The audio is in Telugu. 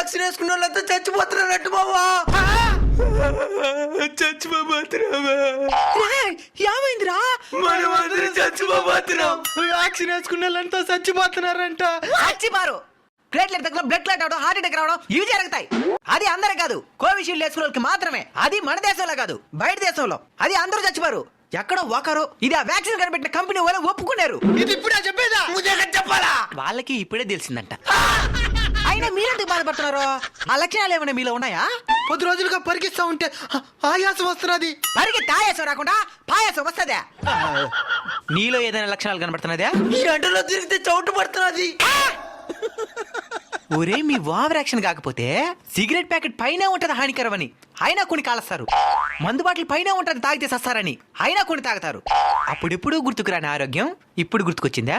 వ్యాక్సిన్ వేసుకున్న వాళ్ళంతా చచ్చిపోతున్నారట్టు బావా. చచ్చిపోతున్నావా? ఏమైందిరా? మనం అందరం చచ్చిపోతున్నాం. వ్యాక్సిన్ వేసుకున్న వాళ్ళంతా చచ్చిపోతున్నారంట. చచ్చిపోరు. ప్లేట్లెట్ దగ్గర బ్లడ్ క్లాట్ అవడం, హార్ట్ అటాక్ రావడం ఇవి జరుగుతాయి. అది అందరూ కాదు, కోవిషీల్డ్ వేసుకున్న వాళ్ళకి మాత్రమే. అది మన దేశంలో కాదు, బయట దేశంలో. అది అందరూ చచ్చిపోరు, ఎక్కడో ఒకరు. ఇది ఆ వ్యాక్సిన్ కనిపెట్టిన కంపెనీ వాళ్ళు ఒప్పుకున్నారు. ఇది ఇప్పుడే చెప్పేదా? చెప్పాలా? వాళ్ళకి ఇప్పుడే తెలిసిందంట. అయినా మీరెందుకు బాధపడుతున్నారు? ఆ లక్షణాలు ఏమైనా మీలో ఉన్నాయా? 10 రోజులుగా పరిగిస్తా ఉంటే ఆయాసం వస్తున్నది. మరికి తాయాసం రాకుండా పాయాసం వస్తుందా? నీలో ఏదైనా లక్షణాలు కనబడుతున్నదా? ఈ ఎండలో తిరిగితే చౌటు పడుతున్నది. ఒరే, మీ ఓవర్ యాక్షన్ కాకపోతే సిగరెట్ ప్యాకెట్ పైన ఉంటది హానికరం అని అయినా కొన్ని కాలుస్తారు. మందు బాటిల్ పైన ఉంటది తాగితే సస్తారని అయినా కొన్ని తాగుతారు. అప్పుడెప్పుడు గుర్తుకురాని ఆరోగ్యం ఇప్పుడు గుర్తుకొచ్చిందా?